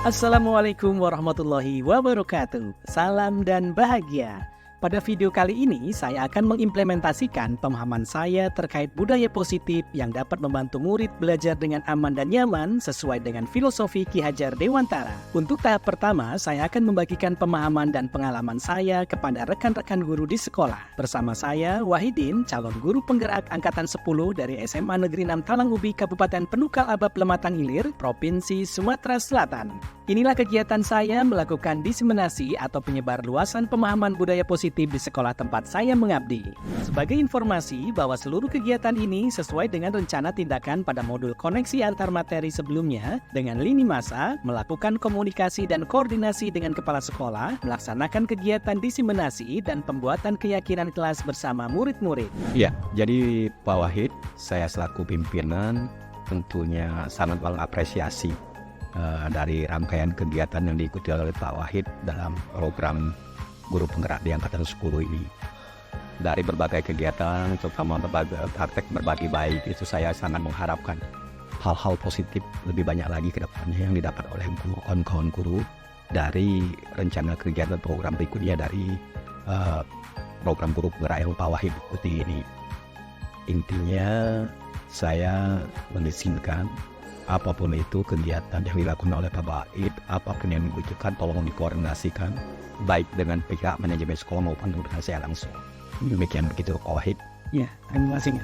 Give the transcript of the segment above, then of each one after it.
Assalamualaikum warahmatullahi wabarakatuh. Salam dan bahagia. Pada video kali ini, saya akan mengimplementasikan pemahaman saya terkait budaya positif yang dapat membantu murid belajar dengan aman dan nyaman sesuai dengan filosofi Ki Hajar Dewantara. Untuk tahap pertama, saya akan membagikan pemahaman dan pengalaman saya kepada rekan-rekan guru di sekolah. Bersama saya, Wahidin, calon guru penggerak Angkatan 10 dari SMA Negeri 6 Talang Ubi, Kabupaten Penukal Abab Lematang Ilir, Provinsi Sumatera Selatan. Inilah kegiatan saya melakukan diseminasi atau penyebar luasan pemahaman budaya positif di sekolah tempat saya mengabdi. Sebagai informasi bahwa seluruh kegiatan ini sesuai dengan rencana tindakan pada modul koneksi antar materi sebelumnya dengan lini masa, melakukan komunikasi dan koordinasi dengan kepala sekolah, melaksanakan kegiatan diseminasi dan pembuatan keyakinan kelas bersama murid-murid. Ya, jadi Pak Wahid, saya selaku pimpinan tentunya sangat mengapresiasi dari rangkaian kegiatan yang diikuti oleh Pak Wahid dalam program guru penggerak di Angkatan 10 ini. Dari berbagai kegiatan, terutama berbagai praktek berbagi baik, itu saya sangat mengharapkan hal-hal positif lebih banyak lagi ke depannya yang didapat oleh kawan-kawan guru dari rencana kegiatan program berikutnya dari program guru penggerak yang Pak Wahid ikuti ini. Intinya saya mengizinkan apapun itu kegiatan yang dilakukan oleh Pak Wahid, apapun yang dibutuhkan tolong dikoordinasikan baik dengan pihak manajemen sekolah maupun dengan saya langsung. Demikian begitu Pak Wahid. Ya, terima kasih.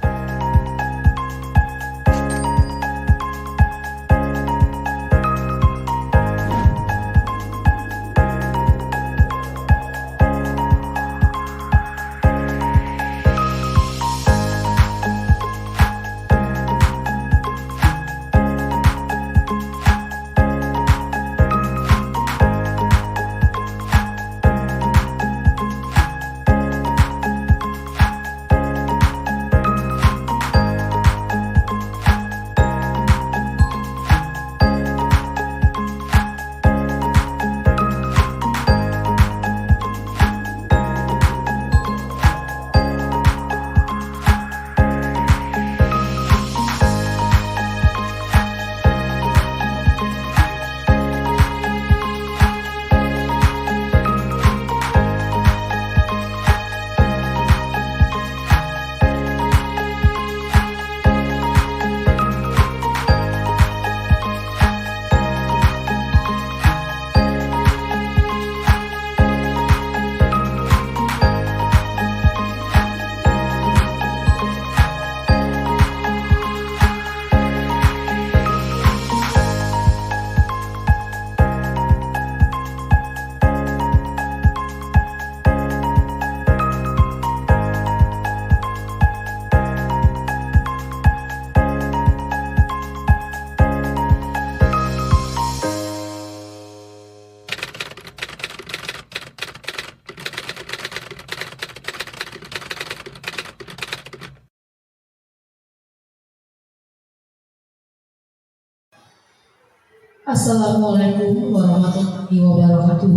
Assalamualaikum warahmatullahi wabarakatuh.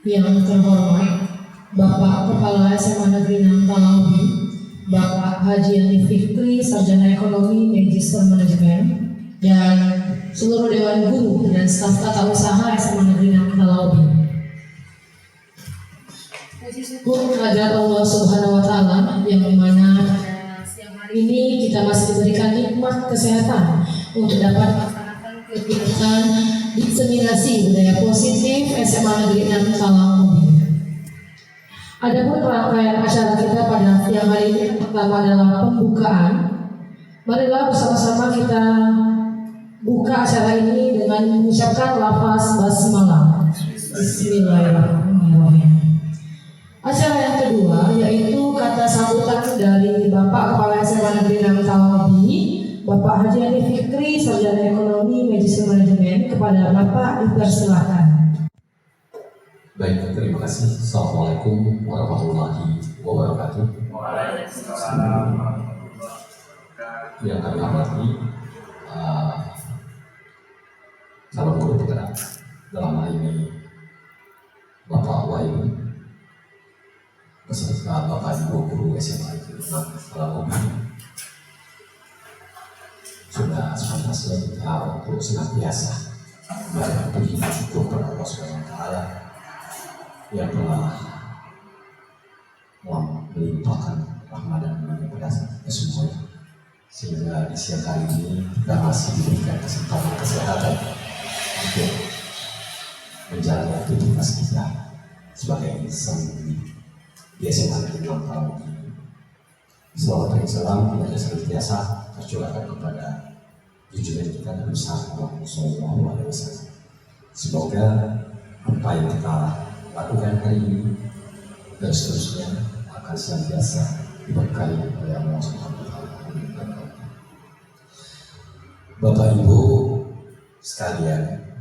Yang terhormat Bapak Kepala SMA Negeri 6 Talang Ubi, Bapak Haji Hanif Fikri, Sarjana Ekonomi Magister Manajemen, dan seluruh Dewan Guru dan staf tata usaha SMA Negeri 6 Talang Ubi. Puji syukur kehadirat Allah Subhanahu wa Ta'ala yang dimana ini kita masih diberikan nikmat kesehatan untuk dapat melaksanakan kegiatan diseminasi budaya positif SMA Negeri 6 Talang Ubi. Adapun rangkaian acara kita pada siang hari ini pertama adalah pembukaan. Marilah bersama-sama kita buka acara ini dengan mengucapkan lafaz basmalah. Bismillahirrahmanirrahim. Acara yang kedua yaitu kata sambutan dari Bapak Kepala SMA Negeri 6 Talang Ubi, Bapak Haji Hanif Fikri, Sarjana Ekonomi Magister Manajemen. Kepada Bapak dipersilahkan. Baik, terima kasih. Assalamualaikum warahmatullahi wabarakatuh. Waalaikumsalam. Yang kami hormati calon guru penggerak dalam hal ini Bapak Wahid beserta Bapak Ibu guru SMA itu Talang Ubi. sudah sepantasnya kita untuk senantiasa berpuji dan syukur kepada Allah Subhanahu wa Ta'ala yang telah melimpahkan rahmat dan karunia kepada kita semuanya, sehingga di siang hari ini kita masih diberikan kesempatan kesehatan untuk menjalani aktivitas kita sebagai insan di SMA Negeri 6 tahun ini. Salawat dan salam kita senantiasa tercurahkan kepada junjungan kita Nabi Muhammad SAW. Semoga apa yang kita lakukan hari ini dan seterusnya akan senantiasa diberkahi oleh Allah Subhanahu wa Ta'ala. Bapak Ibu sekalian,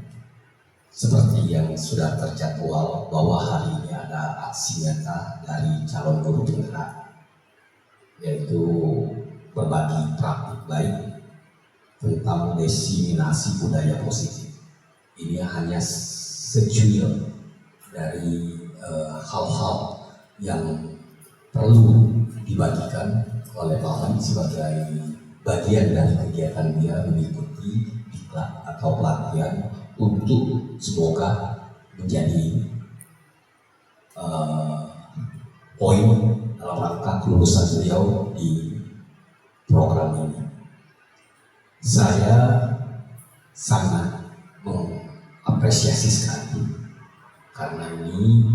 seperti yang sudah terjadwal bahwa hari ini ada aksi nyata dari calon guru penggerak, yaitu berbagi praktik baik tentang diseminasi budaya positif. Ini hanya secuil dari hal-hal yang perlu dibagikan oleh Pak Wali sebagai bagian dari kegiatan dia mengikuti diklat atau pelatihan untuk semoga menjadi poin dalam rangka kelulusan beliau di program ini. Saya sangat mengapresiasi sekali karena ini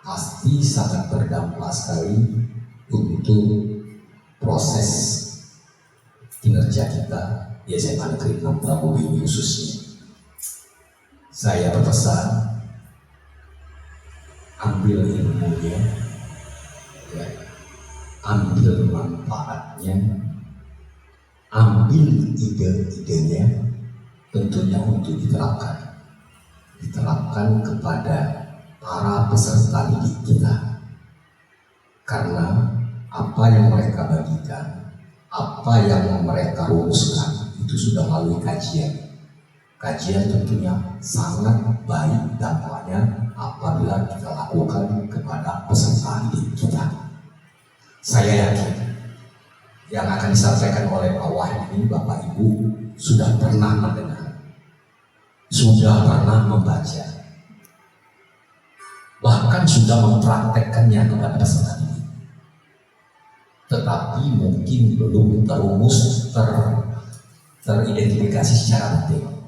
pasti sangat berdampak sekali untuk proses kinerja kita di SMA Negeri 6 Prabowo ini khususnya. Saya berpesan, ambil ilmunya, ya, ambil manfaatnya, ambil ide-idenya, tentunya untuk diterapkan kepada para peserta didik kita. Karena apa yang mereka bagikan, apa yang mereka rumuskan itu sudah melalui kajian. Kajian tentunya sangat baik dampaknya apabila kita lakukan kepada peserta didik kita. Saya yakin yang akan disampaikan oleh Pak Wahid ini Bapak Ibu sudah pernah mendengar, sudah pernah membaca, bahkan sudah mempraktekkannya kepada peserta didik. Tetapi mungkin belum terumus, teridentifikasi secara detail.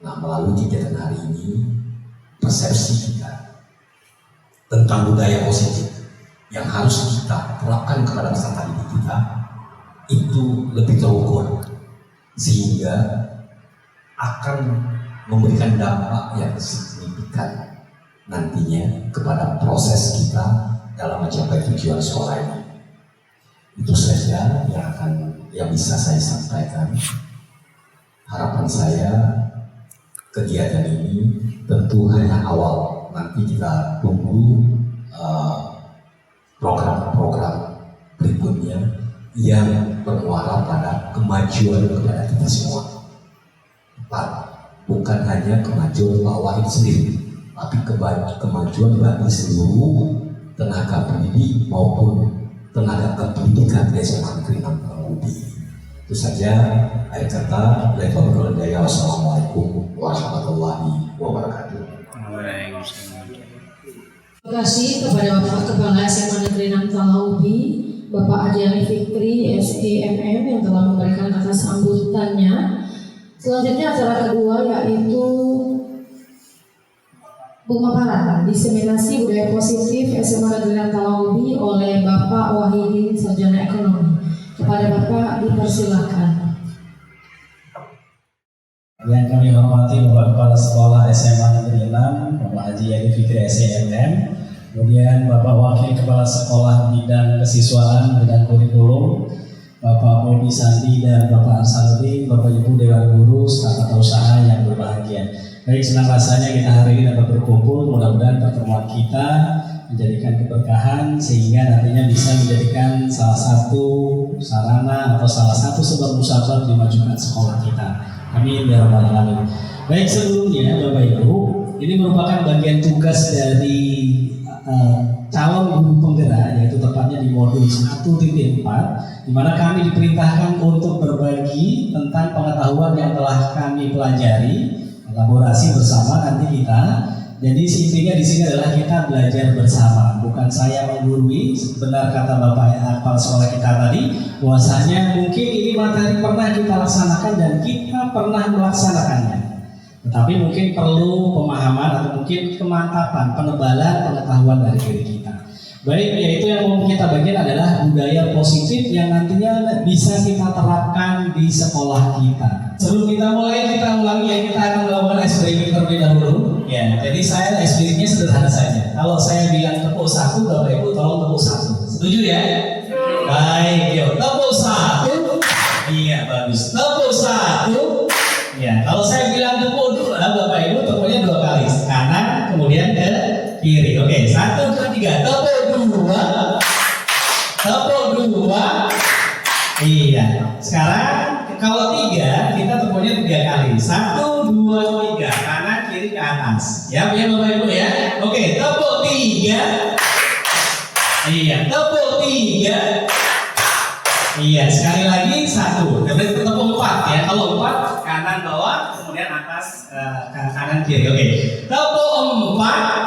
Nah, melalui kegiatan hari ini, persepsi kita tentang budaya positif yang harus kita terapkan kepada peserta didik kita itu lebih terukur, sehingga akan memberikan dampak yang signifikan nantinya kepada proses kita dalam mencapai tujuan sekolah ini. Itu saja yang bisa saya sampaikan. Harapan saya, kegiatan ini tentu hanya awal. Nanti kita tunggu program-program berikutnya yang bermuara pada kemajuan kepada kita semua. Bukan hanya kemajuan Pak Wahid sendiri, tapi kemajuan bagi seluruh tenaga pendidik maupun tenaga kependidikan di SMA Negeri 6 Prabowo. Itu saja akhir kata. Wassalamualaikum warahmatullahi wabarakatuh. Terima kasih kepada Bapak Kepala SMA Negeri 6 Talaubi, Bapak Adiani Fikri, SEMM yang telah memberikan kata sambutannya. Selanjutnya acara kedua yaitu pemaparan diseminasi budaya positif SMA Negeri 6 Talaubi oleh Bapak Wahidin, Sarjana Ekonomi. Kepada Bapak dipersilakan. Yang kami hormati Bapak Kepala Sekolah SMA Negeri 6, Bapak Haji Yadi Fikri SEMM, kemudian Bapak Wakil Kepala Sekolah Bidang Kesiswaan dan Kurikulum, Bapak Bodi Sandi dan Bapak Arsaluddin, Bapak Ibu Dewan Guru, staf tata usaha yang berbahagia. Baik, senang rasanya kita hari ini dapat berkumpul. Mudah-mudahan pertemuan kita menjadikan keberkahan sehingga nantinya bisa menjadikan salah satu sarana atau salah satu sebab musabab dimajukan sekolah kita. Amin ya rabbal alamin. Baik, sebelumnya Bapak Ibu, ini merupakan bagian tugas dari calon guru penggerak, yaitu tepatnya di modul 1.4, di mana kami diperintahkan untuk berbagi tentang pengetahuan yang telah kami pelajari, kolaborasi bersama nanti kita. Jadi intinya di sini adalah kita belajar bersama, bukan saya menggurui. Benar kata Bapak kepala sekolah kita tadi, bahwasanya mungkin ini materi pernah kita laksanakan dan kita pernah melaksanakannya. Tetapi mungkin perlu pemahaman atau mungkin kemantapan, penebalan pengetahuan dari diri kita. Baik, yaitu yang mau kita bagian adalah budaya positif yang nantinya bisa kita terapkan di sekolah kita. Sebelum kita mulai, kita ulangi ya, kita akan melakukan eksperimen terlebih dahulu. Ya, jadi saya eksperimennya sederhana saja. Kalau saya bilang tepuk satu, Bapak Ibu tolong tepuk satu. Setuju ya? Baik, yuk tepuk satu. Iya, bagus. Tepuk satu. Ya, kalau saya bilang tepuk dua, Bapak Ibu tepuknya 2 kali, kanan kemudian ke kiri. Oke, 1, 2, 3. Tepuk 2. Tepuk 2. Iya. Sekarang kalau 3 kita tepuknya 3 kali. 1, 2, 3. Kanan kiri ke atas. Ya, Bapak Ibu ya. Oke, tepuk 3. Iya, tepuk 3. Iya, sekali lagi 1. Kemudian tepuk 4 ya. Kalau 4 kanan bawah, kemudian atas kanan kiri. Oke. Tepuk 4.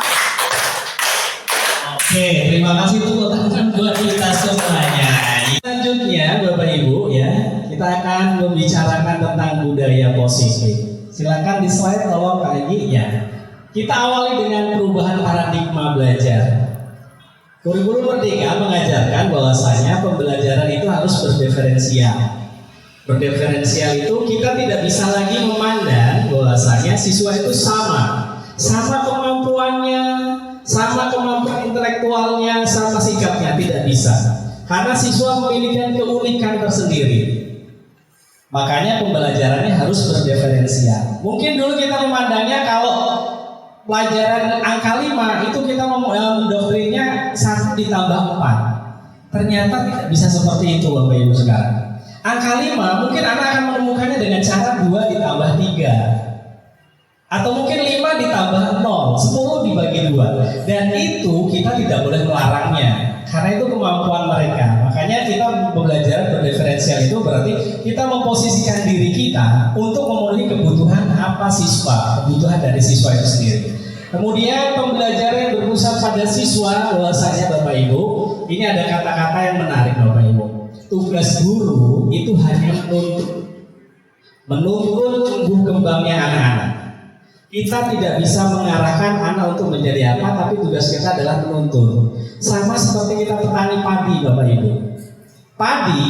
Oke, terima kasih tepuk tangan buat kita semuanya. Selanjutnya Bapak Ibu ya, kita akan membicarakan tentang budaya positif. Silakan di slide tolong Kak Egy ya. Kita awali dengan perubahan paradigma belajar. Kurikulum Merdeka mengajarkan bahwasanya pembelajaran itu harus berdiferensial. Berdiferensial itu kita tidak bisa lagi memandang bahwasanya siswa itu sama kemampuannya, sama kemampuan intelektualnya, sama sikapnya, tidak bisa. Karena siswa memiliki keunikan tersendiri. Makanya pembelajarannya harus berdiferensial. Mungkin dulu kita memandangnya kalau pelajaran angka 5 itu kita mendoktrinnya 1 ditambah 4. Ternyata tidak bisa seperti itu Bapak Ibu sekarang. Angka 5 mungkin anak akan menemukannya dengan cara 2 ditambah 3. Atau mungkin 5 ditambah 0, 10 dibagi 2. Dan itu kita tidak boleh melarangnya, karena itu kemampuan mereka. Makanya kita belajar berdiferensial itu berarti kita memposisikan diri kita untuk memenuhi kebutuhan apa siswa, kebutuhan dari siswa itu sendiri. Kemudian pembelajaran yang berpusat pada siswa, bahwasanya Bapak Ibu, ini ada kata-kata yang menarik Bapak Ibu. Tugas guru itu hanya menuntun tumbuh kembangnya anak-anak. Kita tidak bisa mengarahkan anak untuk menjadi apa, tapi tugas kita adalah menuntun. Sama seperti kita petani padi Bapak Ibu. Padi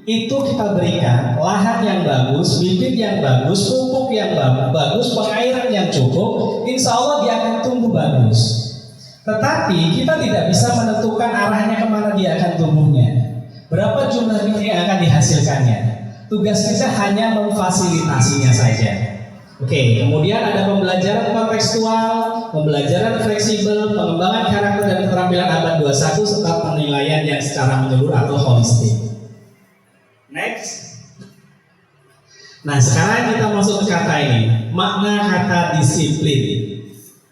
itu kita berikan lahan yang bagus, bibit yang bagus, pupuk yang bagus, pengairan yang cukup, insya Allah dia akan tumbuh bagus. Tetapi kita tidak bisa menentukan arahnya kemana dia akan tumbuhnya, berapa jumlah bibit yang akan dihasilkannya. Tugas kita hanya memfasilitasinya saja. Oke, kemudian ada pembelajaran kontekstual, pembelajaran fleksibel, pengembangan karakter dan keterampilan abad 21 serta penilaian yang secara menyeluruh atau holistik. Next. Nah, sekarang kita masuk ke kata ini, makna kata disiplin.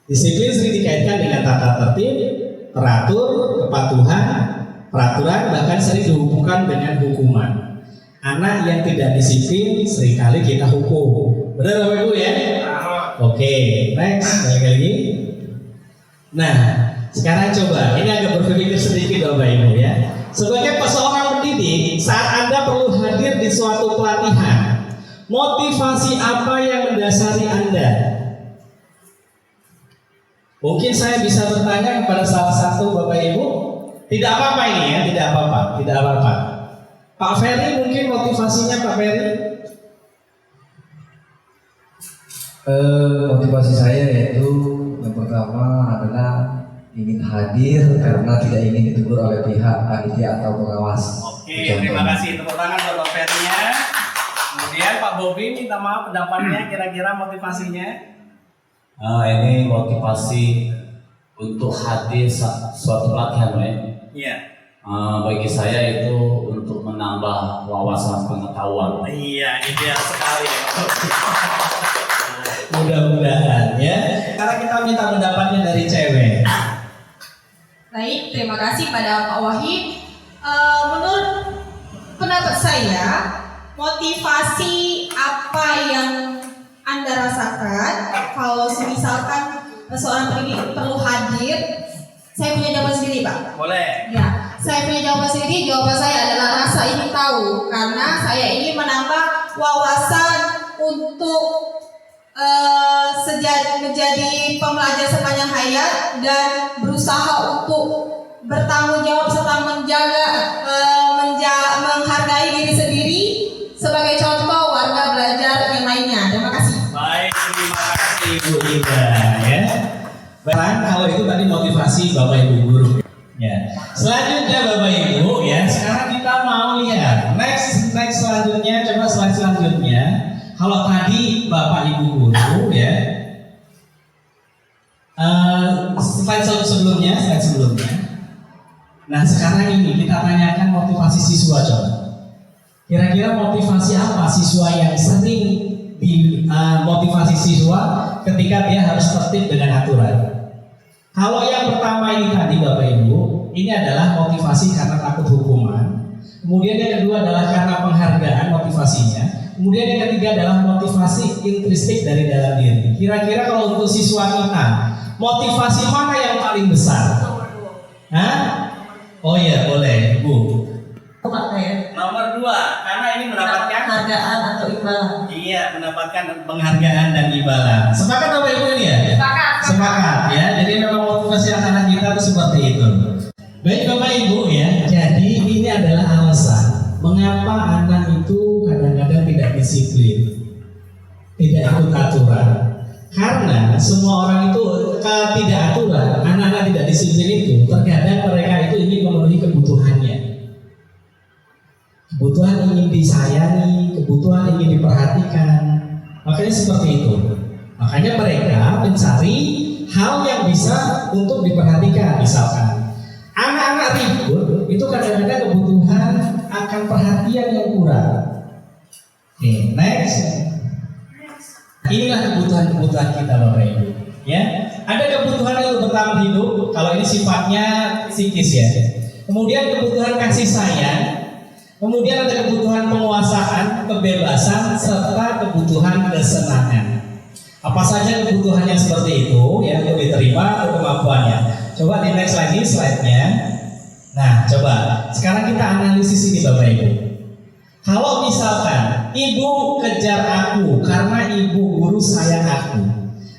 Disiplin sering dikaitkan dengan tata tertib, teratur, kepatuhan, peraturan, bahkan sering dihubungkan dengan hukuman. Anak yang tidak disiplin seringkali kita hukum. Benar Bapak Ibu ya? Oke, next, balik lagi. Nah, sekarang coba, ini agak berpikir sedikit Bapak Ibu ya. Sebagai seorang pendidik, saat Anda perlu hadir di suatu pelatihan, motivasi apa yang mendasari Anda? Mungkin saya bisa bertanya kepada salah satu Bapak Ibu. Tidak apa-apa ini ya, tidak apa-apa. Pak Ferry mungkin motivasinya Pak Ferry? Motivasi saya yaitu yang pertama adalah ingin hadir karena tidak ingin ditegur oleh pihak panitia atau pengawas. Oke, terima kasih. Tepuk tangan buat Pak Ferry-nya. Kemudian Pak Bobi minta maaf pendapatnya, kira-kira motivasinya? Ini motivasi untuk hadir suatu pelatihan, ya. Iya. Bagi saya itu untuk menambah wawasan pengetahuan. Iya, ideal sekali. Mudah-mudahan ya. Sekarang kita minta pendapatnya dari cewek. Baik, terima kasih pada Pak Wahid. Menurut pendapat saya, motivasi apa yang Anda rasakan kalau misalkan seorang pendidik perlu hadir? Saya punya jawaban sendiri, Pak. Boleh. Ya, saya punya jawaban sendiri. Jawaban saya adalah rasa ingin tahu, karena saya ingin menambah wawasan untuk menjadi pembelajar sepanjang hayat dan berusaha untuk bertanggung jawab serta menghargai diri sendiri sebagai contoh warga belajar yang lainnya. Terima kasih. Baik, terima kasih Ibu Ida ya. Baik, kalau itu tadi motivasi Bapak Ibu guru. Ya. Selanjutnya Bapak Ibu ya, sekarang kita mau lihat next selanjutnya, coba slide selanjutnya. Kalau tadi Bapak Ibu guru ya, slide sebelumnya. Nah sekarang ini kita tanyakan motivasi siswa coba. Kira-kira motivasi apa siswa yang sering motivasi siswa ketika dia harus tertib dengan aturan? Kalau yang pertama ini tadi Bapak Ibu, ini adalah motivasi karena takut hukuman. Kemudian yang kedua adalah karena penghargaan motivasinya. Kemudian yang ketiga adalah motivasi intrinsik dari dalam diri. Kira-kira kalau untuk siswa kita, motivasi mana yang paling besar? Hah? Oh iya boleh Bu. Nomor 2, karena ini mendapatkan penghargaan atau imbalan. Iya, mendapatkan penghargaan dan imbalan. Sepakat Bapak Ibu ini ya? Sepakat ya. Jadi memang motivasi anak-anak kita itu seperti itu. Baik Bapak Ibu ya. Jadi ini adalah alasan mengapa anak itu kadang-kadang tidak disiplin, tidak ikut aturan. Karena semua orang itu tidak aturan, anak-anak tidak disiplin itu terkadang mereka itu ingin memenuhi kebutuhannya. Kebutuhan ingin disayangi, kebutuhan ingin diperhatikan. Makanya seperti itu. Makanya mereka mencari hal yang bisa untuk diperhatikan. Misalkan anak-anak ribut itu kadang-kadang kebutuhan akan perhatian yang kurang. Oke, next. Inilah kebutuhan-kebutuhan kita Bapak Ibu. Ya, ada kebutuhan untuk bertahan hidup. Kalau ini sifatnya psikis ya. Kemudian kebutuhan kasih sayang. Kemudian ada kebutuhan penguasaan, kebebasan, serta kebutuhan kesenangan. Apa saja kebutuhan yang seperti itu yang untuk diterima atau kemampuannya. Coba di next lagi slide-nya. Nah, coba sekarang kita analisis ini Bapak Ibu. Kalau misalkan ibu kejar aku karena ibu guru sayang aku.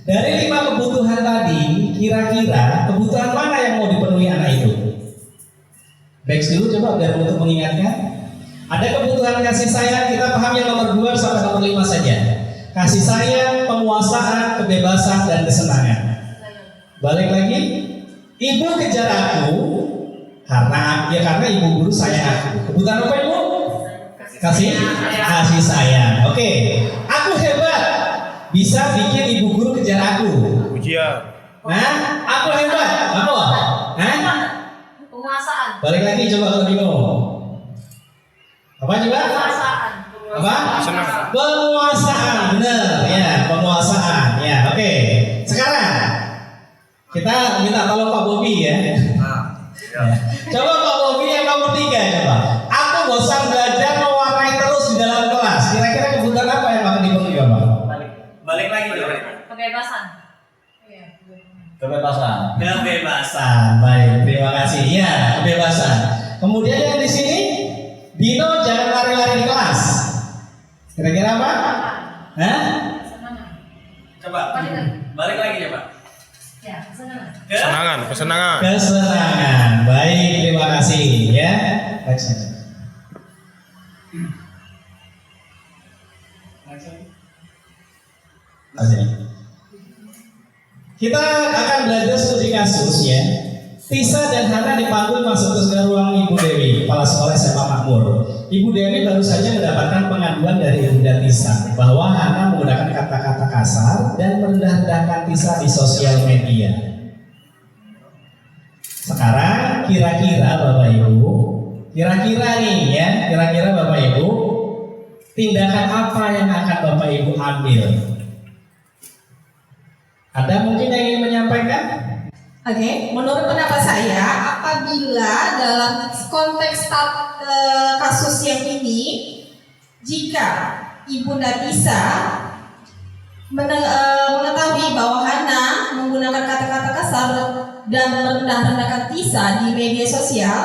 Dari 5 kebutuhan tadi, kira-kira kebutuhan mana yang mau dipenuhi anak itu? Back dulu coba biar untuk mengingatkan. Ada kebutuhan kasih sayang, kita paham yang nomor 2 sampai nomor 5 saja. Kasih sayang, penguasaan, kebebasan, dan kesenangan. Balik lagi, ibu kejar aku karena ibu guru sayang aku. Kebutuhan apa ibu? Kasih sayang. Oke, aku hebat, bisa bikin ibu guru kejar aku. Ujian. Nah, aku hebat, apa? Nah, Penguasaan. balik lagi coba kalau bingung. Apa coba? Apa? Penguasaan, benar ya, penguasaan ya. Oke, sekarang kita minta tolong Pak Bobi ya. Coba Pak Bobi yang nomor 3 coba. Aku bosan belajar mewarnai terus di dalam kelas. Kira-kira kebutuhan apa yang akan dipenuhi Bapak? Balik lagi coba. Kebebasan. Kebebasan. Baik, terima kasih. Ya, kebebasan. Kemudian yang di sini, Dino jangan lari-lari di kelas. Kira-kira apa? Hah? Coba. Balik lagi coba. Ya, Kesenangan. Kesenangan. Baik, terima kasih ya. Next. Kita akan belajar studi kasus ya. Tisa dan Hana dipanggil masuk ke ruang Ibu Dewi, Kepala Sekolah SMA Makmur. Ibu Dewi baru saja mendapatkan pengaduan dari Bunda Tisa bahwa Hana menggunakan kata-kata kasar dan merendah-rendahkan Tisa di sosial media. Sekarang kira-kira Bapak Ibu, kira-kira Bapak Ibu, tindakan apa yang akan Bapak Ibu ambil? Ada mungkin yang ingin menyampaikan? Oke, menurut pendapat saya, apabila dalam konteks kasus yang ini, jika Ibunda Tisa mengetahui bahwa Hana menggunakan kata-kata kasar dan merendah-rendahkan Tisa di media sosial,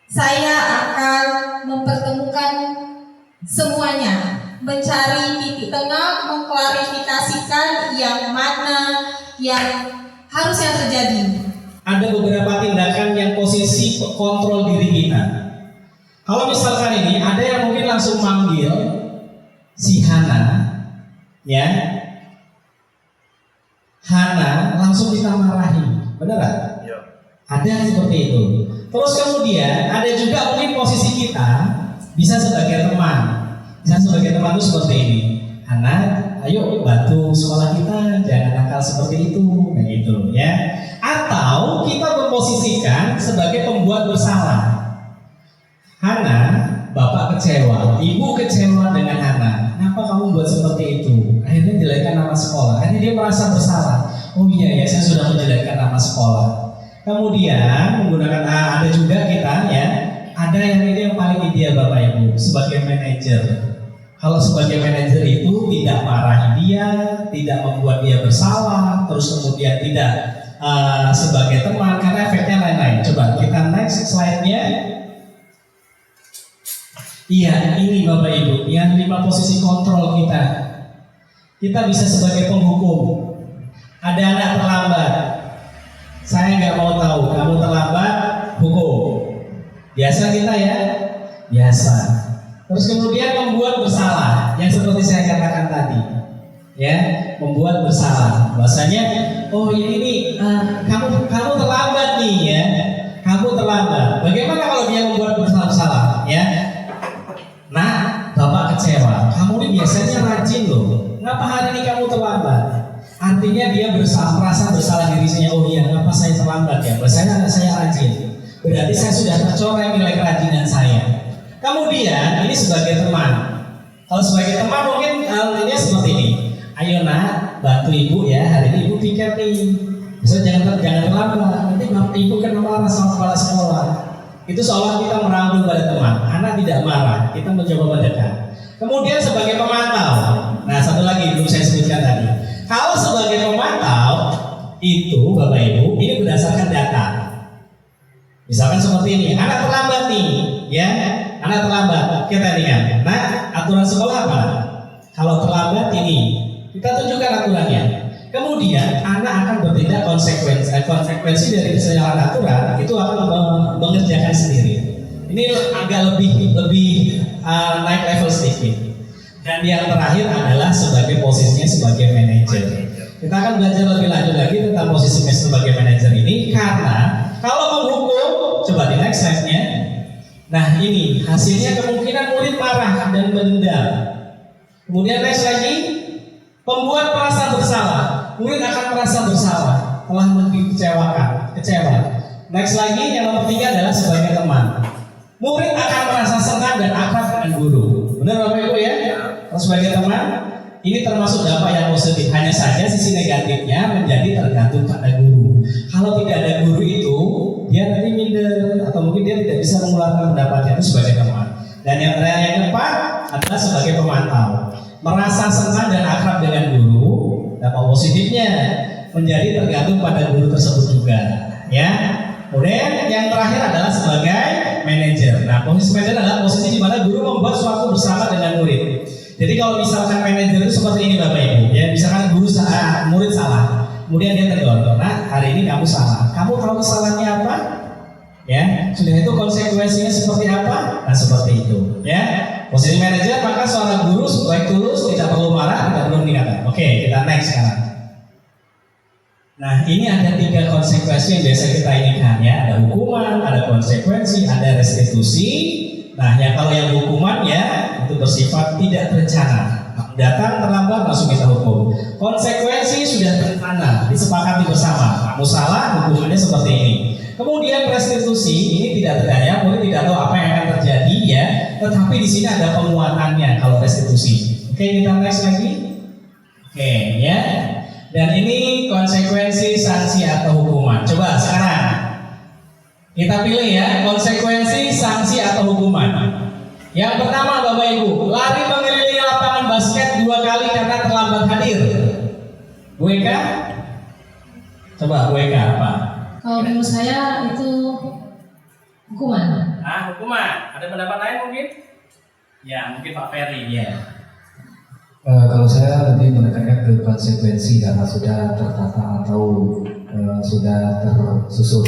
saya akan mempertemukan semuanya, mencari titik tengah, mengklarifikasikan yang mana yang harusnya terjadi. Ada beberapa tindakan yang posisi kontrol diri kita. Kalau misalkan ini ada yang mungkin langsung manggil si Hana, ya, Hana langsung kita marahi, benar nggak? Ya. Ada yang seperti itu. Terus kemudian ada juga mungkin posisi kita bisa sebagai teman, bisa sebagai teman itu seperti ini. Hana, ayo bantu sekolah kita, jangan nakal seperti itu, kayak gitu ya. Atau kita memposisikan sebagai pembuat bersalah. Hana, bapak kecewa, ibu kecewa dengan Hana. Kenapa kamu buat seperti itu? Akhirnya jelekkan nama sekolah. Akhirnya dia merasa bersalah. Oh iya ya, saya sudah menjelekkan nama sekolah. Kemudian menggunakan ada juga kita ya, ada yang ini yang paling ideal bapak ibu sebagai manajer. Kalau sebagai manajer itu tidak marahi dia, tidak membuat dia bersalah, terus kemudian tidak sebagai teman, karena efeknya lain-lain. Coba kita next slide-nya. Iya, ini Bapak Ibu, yang 5 posisi kontrol kita. Kita bisa sebagai penghukum. Ada anak terlambat, saya nggak mau tahu, kamu terlambat, hukum. Biasa kita ya, biasa. Terus kemudian membuat bersalah, yang seperti saya katakan tadi, ya, membuat bersalah. Bahasanya, oh ini nih, kamu terlambat nih ya, kamu terlambat. Bagaimana kalau dia membuat bersalah, ya? Nah, bapak kecewa. Kamu ini biasanya rajin loh. Kenapa hari ini kamu terlambat? Artinya dia merasa bersalah dirinya. Oh iya, kenapa saya terlambat ya? Bahasanya saya rajin. Berarti saya sudah tercoreng nilai kerajinan saya. Kemudian ini sebagai teman. Kalau sebagai teman mungkin ini seperti ini. Ayo nak, bantu ibu ya. Hari ini ibu piket nih. Bisa jangan terlambat. Nanti bapak ibu kan marah sama kepala sekolah. Itu seolah kita merangkul pada teman. Anak tidak marah. Kita mencoba mendekat. Kemudian sebagai pemantau. Nah satu lagi belum saya sebutkan tadi. Kalau sebagai pemantau itu bapak ibu ini berdasarkan data. Misalkan seperti ini. Anak terlambat nih, ya. Anak terlambat, kita lihat. Nah, aturan sekolah apa? Kalau terlambat ini, kita tunjukkan aturannya. Kemudian, anak akan bertindak konsekuensi dari kesalahan aturan itu akan mengerjakan sendiri. Ini agak lebih naik level sedikit. Dan yang terakhir adalah sebagai posisinya sebagai manajer. Kita akan belajar lebih lanjut lagi tentang posisi sebagai manajer ini karena kalau menghukum, coba di next slide-nya. Nah ini hasilnya kemungkinan murid marah dan mendendam. Kemudian next lagi, pembuat merasa bersalah. Murid akan merasa bersalah telah kecewa. Next lagi yang nomor 3 adalah sebagai teman. Murid akan merasa senang dan akrab dengan guru. Benar Bapak Ibu ya? Sebagai teman, ini termasuk dampak yang positif. Hanya saja sisi negatifnya menjadi tergantung pada guru. Kalau tidak ada guru itu, dia nanti minder atau mungkin dia tidak bisa mengeluarkan pendapatnya itu sebagai teman. Dan yang terakhir yang keempat adalah sebagai pemantau. Merasa senang dan akrab dengan guru, dampak positifnya menjadi tergantung pada guru tersebut juga. Ya. Kemudian yang terakhir adalah sebagai manajer. Nah, posisi manajer adalah posisi di mana guru membuat suatu bersama dengan murid. Jadi kalau misalkan manajer itu seperti ini Bapak Ibu, ya misalkan guru salah, murid salah, kemudian dia tegur, nah hari ini kamu salah. Kamu tahu kesalahannya apa? Ya, sudah itu konsekuensinya seperti apa? Nah seperti itu. Ya, posisi manajer maka seorang guru baik tulus, tidak perlu marah, tidak perlu meninggalkan. Oke, kita next sekarang. Nah ini ada 3 konsekuensi yang biasa kita inginkan ya. Ada hukuman, ada konsekuensi, ada restitusi. Nah yang kalau yang hukuman ya itu bersifat tidak terencana. Datang terlambat langsung kita hukum. Konsekuensi sudah terencana, disepakati bersama. Kamu salah, hukumannya seperti ini. Kemudian restitusi ini tidak terdaya, mungkin tidak tahu apa yang akan terjadi ya. Tetapi di sini ada penguatannya kalau restitusi. Oke, kita next lagi. Oke ya. Dan ini konsekuensi, sanksi atau hukuman. Coba sekarang kita pilih ya, konsekuensi, sanksi atau hukuman. Yang pertama Bapak Ibu, lari mengelilingi lapangan basket 2 kali karena terlambat hadir. WK? Coba WK apa? Kalau menurut saya itu hukuman. Hukuman. Ada pendapat lain mungkin? Ya, mungkin Pak Ferry ya. Kalau saya lebih menekankan ke konsekuensi karena sudah tertata atau sudah tersusun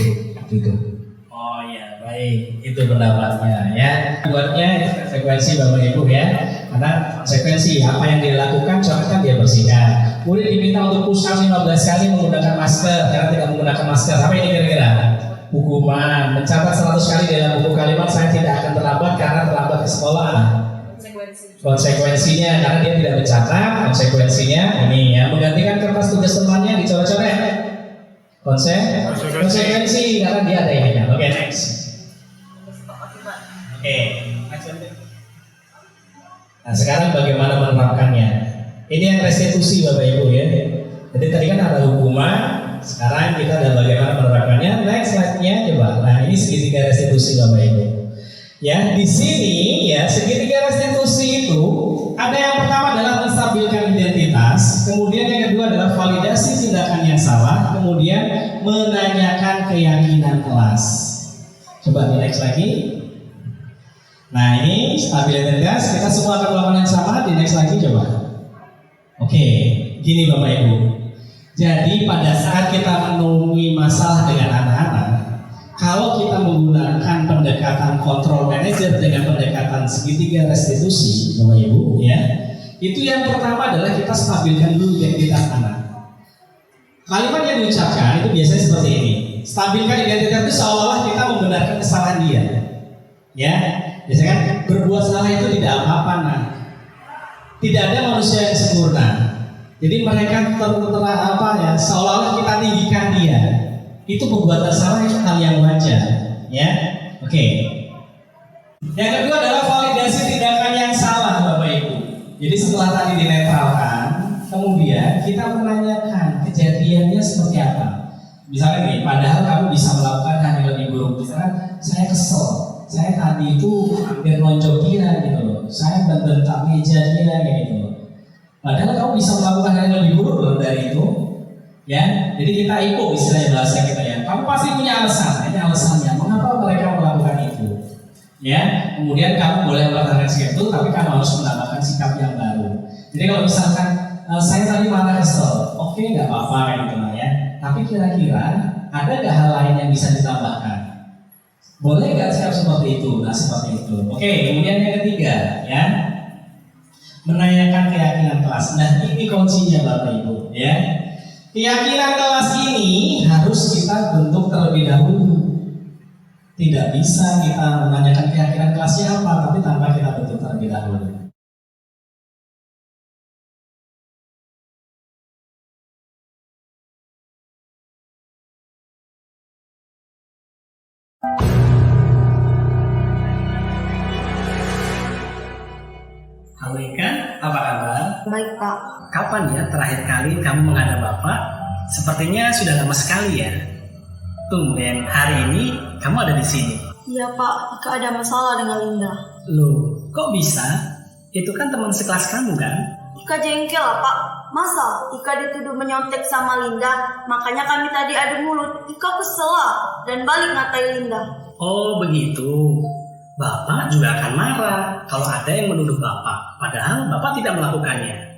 gitu. Oh iya, baik. Itu pendapatnya ya. Buatnya konsekuensi Bapak Ibu ya. Karena konsekuensi apa yang dia lakukan, contohnya dia bersihkan. Kemudian diminta untuk push up 15 kali menggunakan masker karena tidak menggunakan masker. Apa ini kira-kira? Hukuman. Mencatat 100 kali dalam buku kalimat saya tidak akan terlambat karena terlambat ke sekolah. Konsekuensinya karena dia tidak mencatat, konsekuensinya ini ya, menggantikan kertas tugas temannya dicoret-coret. Konsekuensi karena dia ada ini kan. Oke, next. Oke. Nah, sekarang bagaimana menerapkannya? Ini yang restitusi Bapak Ibu ya. Jadi tadi kan ada hukuman, sekarang kita ada bagaimana menerapkannya. Next slide-nya coba. Nah, ini segitiga restitusi Bapak Ibu. Ya, di sini ya segitiga restitusi itu ada yang pertama adalah menstabilkan identitas, kemudian yang kedua adalah validasi tindakan yang salah, kemudian menanyakan keyakinan kelas. Coba di next lagi. Nah, ini stabil identitas, kita semua akan melakukan yang sama. Di next lagi coba. Oke, gini Bapak Ibu. Jadi pada saat kita menemui masalah dengan anak-anak, kalau kita menggunakan pendekatan control manager dengan pendekatan segitiga restitusi, Bapak Ibu, ya, itu yang pertama adalah kita stabilkan dulu identitas anak. Kalimat yang diucapkan itu biasanya seperti ini. Stabilkan identitas itu seolah-olah kita membenarkan kesalahan dia, ya. Biasanya kan berbuat salah itu tidak apa-apa, nah. Tidak ada manusia yang sempurna. Jadi mereka seolah-olah kita tinggikan dia. Itu perbuatan salah itu hal yang wajar, ya. Oke. Yang kedua adalah validasi tindakan yang salah, Bapak Ibu. Jadi setelah tadi dinetralkan, kemudian kita menanyakan kejadiannya seperti apa. Misalnya nih, padahal kamu bisa melakukan hal yang lebih buruk. Misalnya, saya kesel, saya tadi itu hampir nonjok dia gitu loh. Saya bentak meja dia gitu loh. Padahal kamu bisa melakukan hal yang lebih buruk loh dari itu. Ya, jadi kita IPO istilahnya bahasa kita ya. Kamu pasti punya alasan, ini alasannya mengapa mereka melakukan itu. Ya, kemudian kamu boleh melakukan sikap itu, tapi kamu harus menambahkan sikap yang baru. Jadi kalau misalkan saya tadi marah kesel, oke nggak apa-apa kan gitu lah ya. Tapi kira-kira ada nggak hal lain yang bisa ditambahkan? Boleh nggak sikap seperti itu? Nah seperti itu. Oke, kemudian yang ketiga ya, menanyakan keyakinan kelas. Nah ini kuncinya Bapak Ibu ya. Keyakinan kelas ini harus kita bentuk terlebih dahulu. Tidak bisa kita menanyakan keyakinan kelasnya apa, tapi tanpa kita bentuk terlebih dahulu. Halo Ika, apa kabar? Baik Pak. Kapan ya terakhir kali kamu menghadap Bapak? Sepertinya sudah lama sekali ya. Tumben hari ini kamu ada di sini. Iya Pak, Ika ada masalah dengan Linda. Loh, kok bisa? Itu kan teman sekelas kamu kan? Ika jengkel lah Pak. Masa Ika dituduh menyontek sama Linda, makanya kami tadi adu mulut. Ika kesel lah dan balik ngatain Linda. Oh begitu. Bapak juga akan marah kalau ada yang menuduh Bapak, padahal Bapak tidak melakukannya.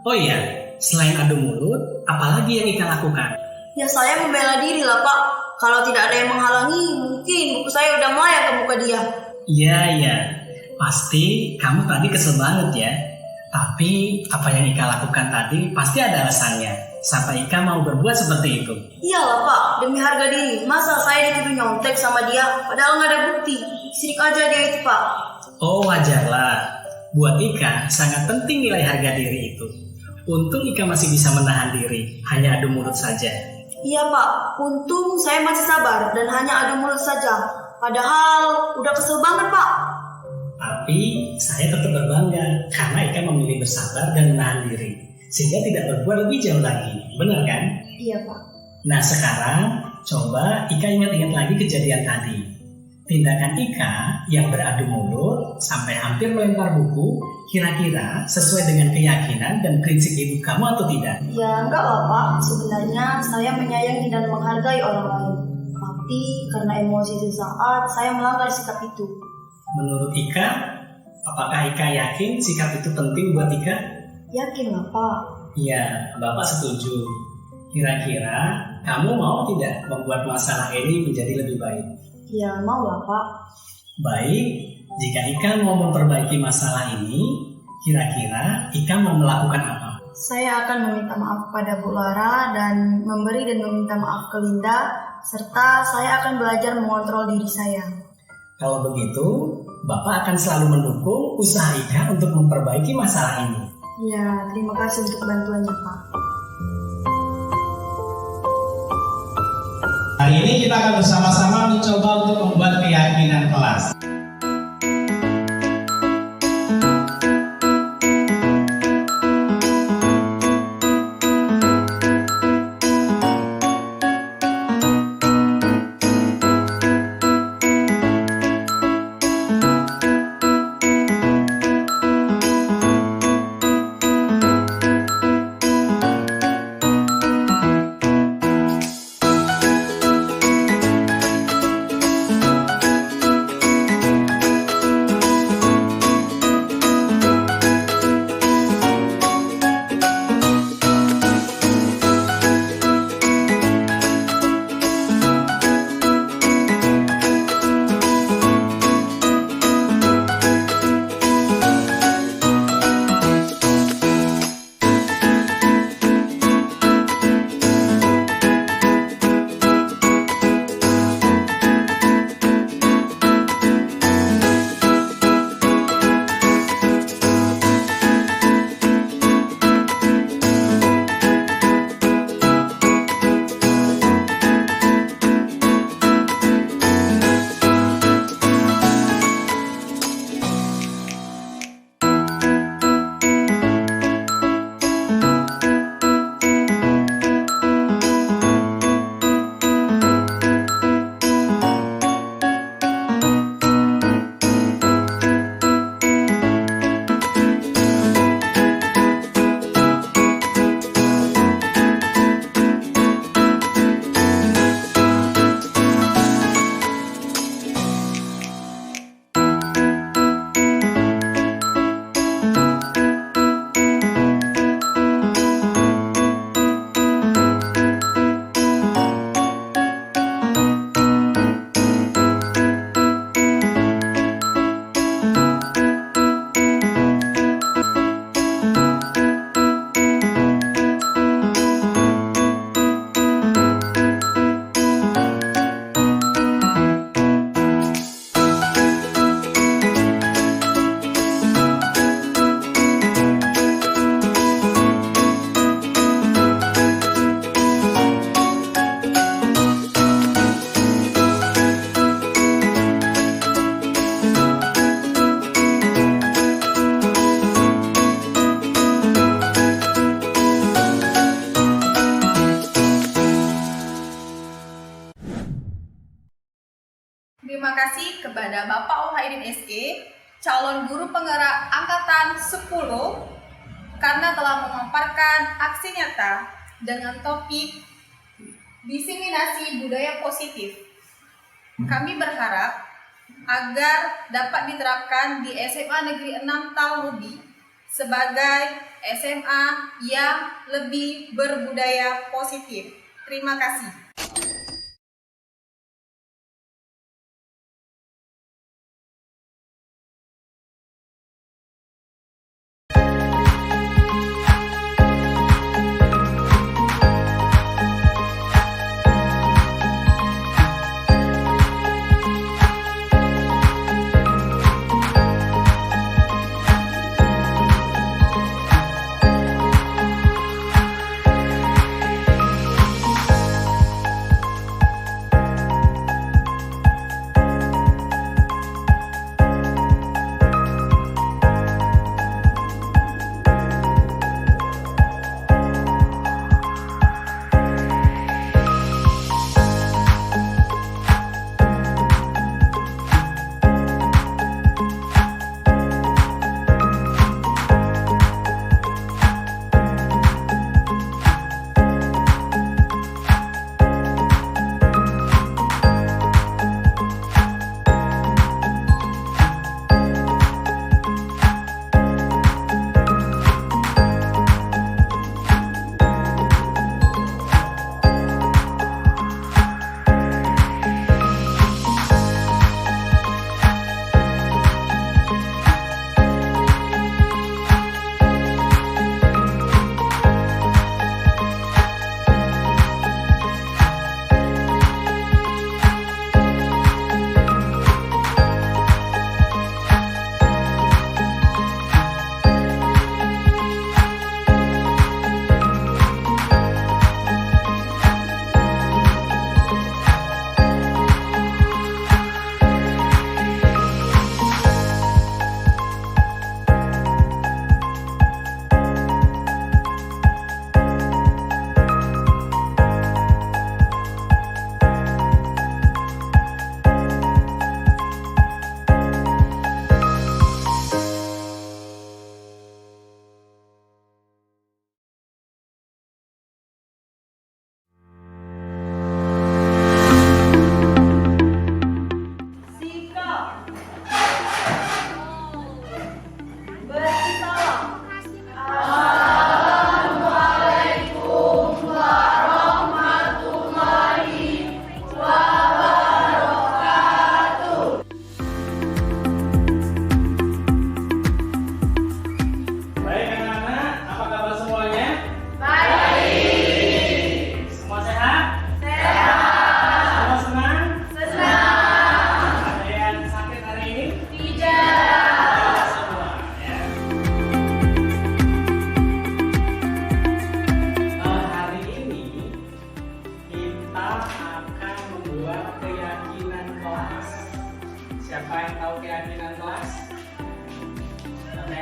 Oh iya, selain adu mulut, apalagi yang Ika lakukan? Ya saya membela diri lah Pak. Kalau tidak ada yang menghalangi, mungkin buku saya udah melayang ke muka dia. Iya, pasti kamu tadi kesel banget ya. Tapi apa yang Ika lakukan tadi pasti ada alasannya. Sampai Ika mau berbuat seperti itu. Iyalah Pak, demi harga diri. Masa saya dituduh nyontek sama dia, padahal nggak ada bukti. Sirik aja dia itu Pak. Oh wajarlah. Buat Ika sangat penting nilai harga diri itu. Untung Ika masih bisa menahan diri, hanya adu mulut saja. Iya Pak, untung saya masih sabar dan hanya adu mulut saja. Padahal udah kesel banget Pak. Tapi saya tetap berbangga karena Ika memilih bersabar dan menahan diri. sehingga tidak berbuat lebih jauh lagi. Benar kan? Iya, Pak. Nah sekarang coba Ika ingat-ingat lagi kejadian tadi. Tindakan Ika yang beradu mulut sampai hampir melempar buku kira-kira sesuai dengan keyakinan dan prinsip hidup kamu atau tidak? Ya enggak lah, Pak. Sebenarnya saya menyayangi dan menghargai orang lain. Tapi karena emosi sesaat, saya melanggar sikap itu. Menurut Ika, apakah Ika yakin sikap itu penting buat Ika? Yakin lah, Pak. Iya, Bapak setuju. Kira-kira kamu mau tidak membuat masalah ini menjadi lebih baik? Ya mau lah, Pak. Baik, jika Ika mau memperbaiki masalah ini, kira-kira Ika mau melakukan apa? Saya akan meminta maaf pada Bu Lara dan memberi dan meminta maaf ke Linda, serta saya akan belajar mengontrol diri saya. Kalau begitu, Bapak akan selalu mendukung usaha Ika untuk memperbaiki masalah ini. Ya, terima kasih untuk bantuannya, Pak. Hari ini kita akan bersama-sama mencoba untuk membuat keyakinan kelas. Terima kasih kepada Bapak Wahidin SE, calon guru penggerak angkatan 10, karena telah memaparkan aksi nyata dengan topik diseminasi budaya positif. Kami berharap agar dapat diterapkan di SMA Negeri 6 Talubi sebagai SMA yang lebih berbudaya positif. Terima kasih.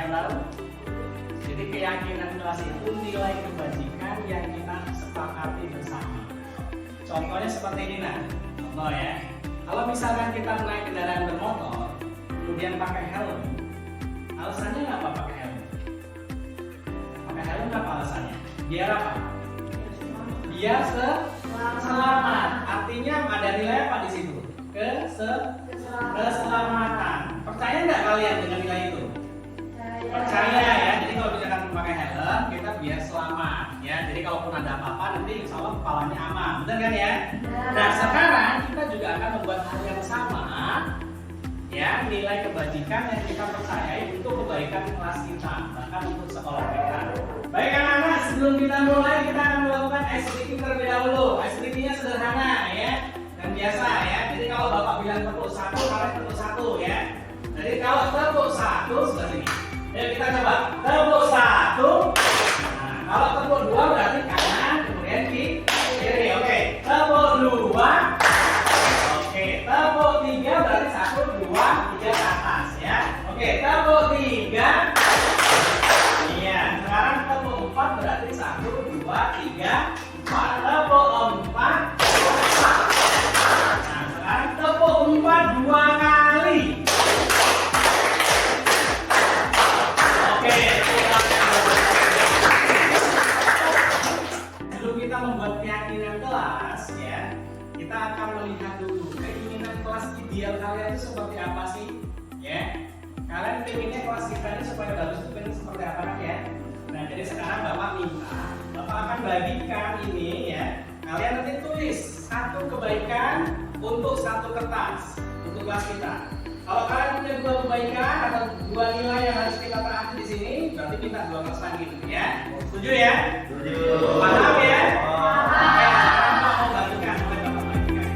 yang tahu? Jadi keyakinan kelas itu nilai kebajikan yang kita sepakati bersama. Contohnya seperti ini nah. Contoh ya. Kalau misalkan kita naik kendaraan bermotor, kemudian pakai helm, alasannya apa pakai helm? Pakai helm apa alasannya? Biar apa? Biar selamat. Artinya ada nilai apa di situ? Keselamatan. Percaya nggak kalian dengan nilai itu? Percaya ya. Jadi kalau misalkan memakai helm, kita biar selamat ya. Jadi kalaupun ada apa-apa nanti insya Allah kepalanya aman, benar kan ya? Nah sekarang kita juga akan membuat hal yang sama ya, nilai kebajikan yang kita percayai untuk kebaikan kelas kita, bahkan untuk sekolah kita. Baik anak-anak, sebelum kita mulai kita akan melakukan activity terlebih dahulu. Activity-nya sederhana ya dan biasa ya. Jadi kalau bapak bilang tepuk satu, kalian tepuk satu ya. Jadi kalau tepuk satu sebelah sini. Ayo kita coba tepuk satu. Nah, kalau tepuk dua berarti kanan, kemudian kiri. Oke, tepuk dua. Oke, tepuk tiga berarti satu, dua, tiga ke atas ya. Oke, tepuk tiga. Iya, sekarang tepuk empat berarti satu, dua, tiga, empat. Tepuk empat. Nah, sekarang tepuk empat dua kali. Sebelum kita membuat keyakinan kelas ya, kita akan melihat dulu keinginan kelas ideal kalian itu seperti apa sih ya. Kalian pengennya kelas kita ini supaya bagus itu pengen seperti apa kan ya. Nah jadi sekarang bapak minta, bapak akan bagikan ini ya. Kalian nanti tulis satu kebaikan untuk satu kertas untuk kelas kita. Kalau kalian punya dua kebaikan atau dua nilai yang harus kita taati di sini, berarti minta dua kertas lagi gitu ya. Setuju ya? Setuju. Paham ya? Paham. Sekarang Pak mau bagikan, mulai Bapak bagikan.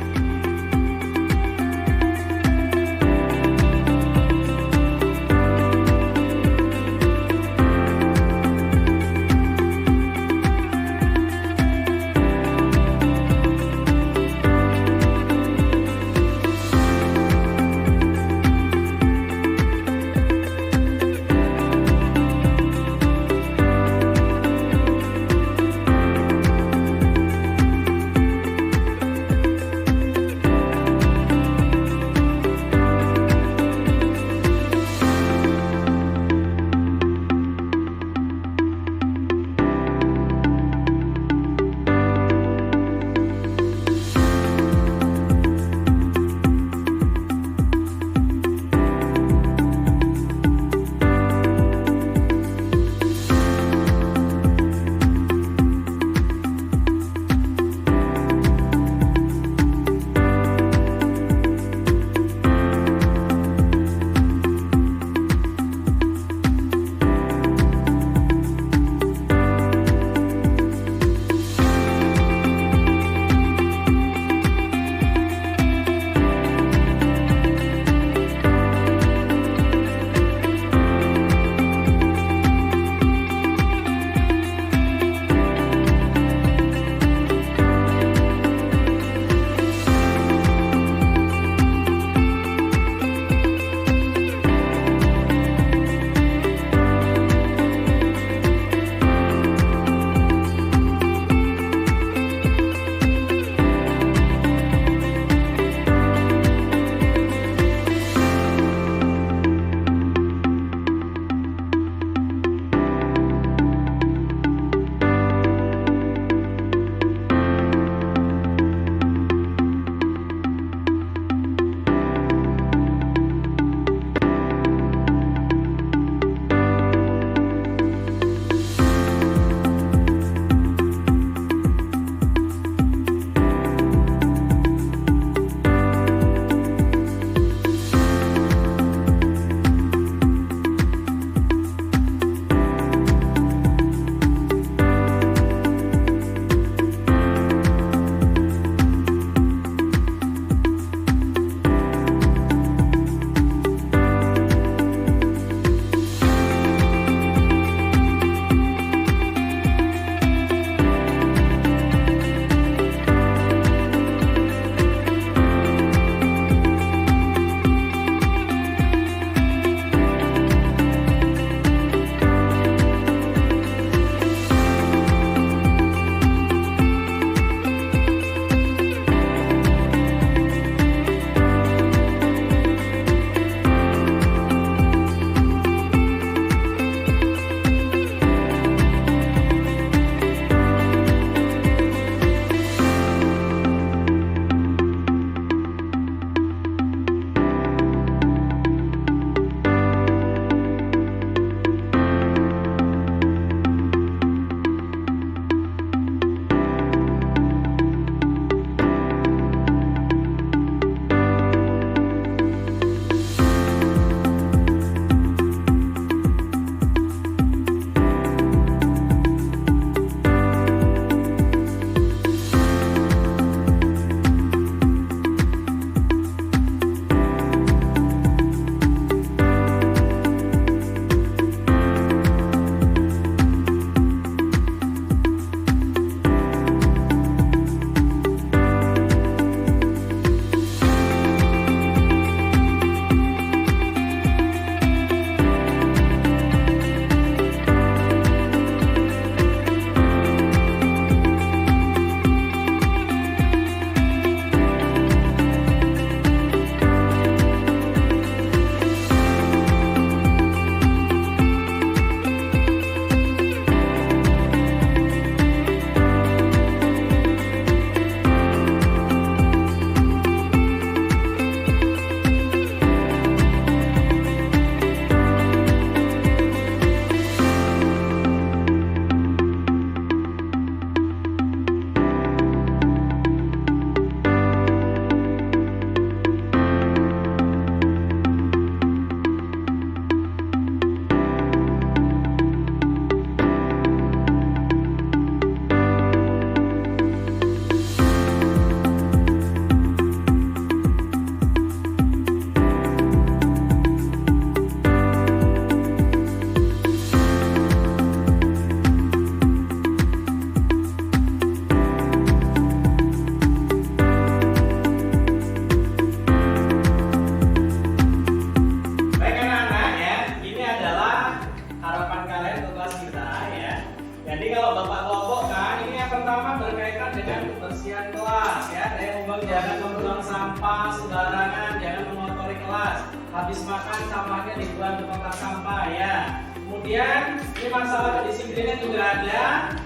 Jadi kalau Bapak kelompokkan, ini yang pertama berkaitan dengan kebersihan kelas ya. Saya ngomong jangan membuang sampah sembarangan, jangan mengotori kelas. Habis makan sampahnya dibuang di kotak sampah ya. Kemudian ini masalah kedisiplinnya juga ada.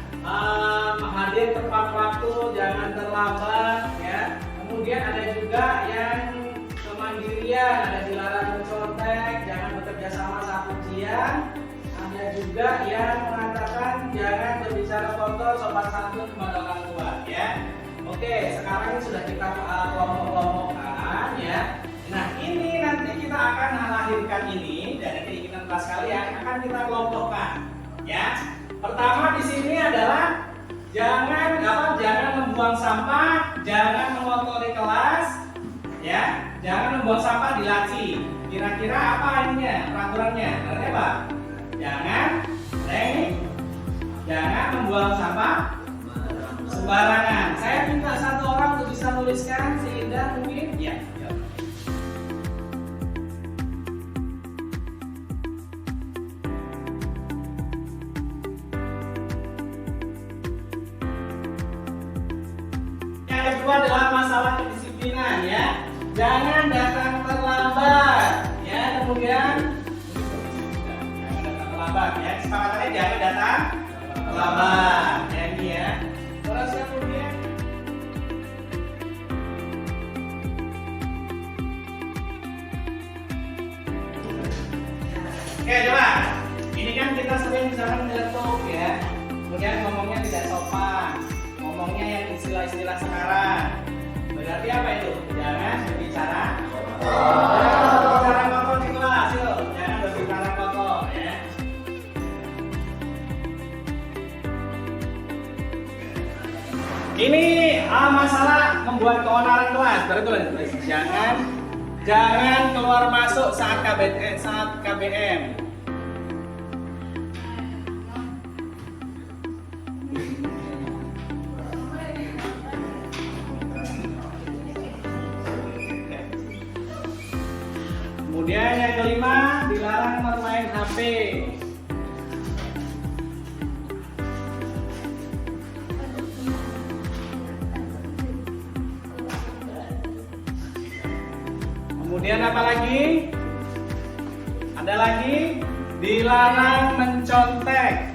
Hadir tepat waktu, jangan terlambat ya. Kemudian ada juga yang kemandirian, ada dilarang mencontek, jangan bekerja sama saat ujian. Ada juga yang mengatakan jangan berbicara kotor, sopan santun kepada orang tua ya. Oke, sekarang sudah kita kelompok-kelompokkan ya. Nah ini nanti kita akan lahirkan ini dari keinginan kelas kalian akan kita kelompokkan ya. Pertama di sini adalah jangan membuang sampah, jangan mengotori kelas, ya, jangan membuang sampah di laci. Kira-kira apa ininya peraturannya? Artinya apa? Jangan membuang sampah sembarangan. Saya minta satu orang untuk bisa tuliskan, sehingga mungkin ya. Yang kedua adalah masalah kedisiplinan ya. Jangan datang terlambat ya. Kemudian jangan datang terlambat ya. Kesepakatannya jangan datang terlambat ya ini ya. Terus kemudian oke coba. Ini kan kita sering misalkan nyeletuk ya. Kemudian ngomongnya tidak sopan. Ngomongnya yang istilah-istilah sekarang. Berarti apa itu? Jangan berbicara kotor di kelas, yuk. Jangan berbicara kotor ya. Ini masalah membuat keonaran kelas. Berarti jangan keluar masuk saat KBM. Kemudian yang kelima, dilarang bermain HP. Kemudian apa lagi? Ada lagi, dilarang mencontek.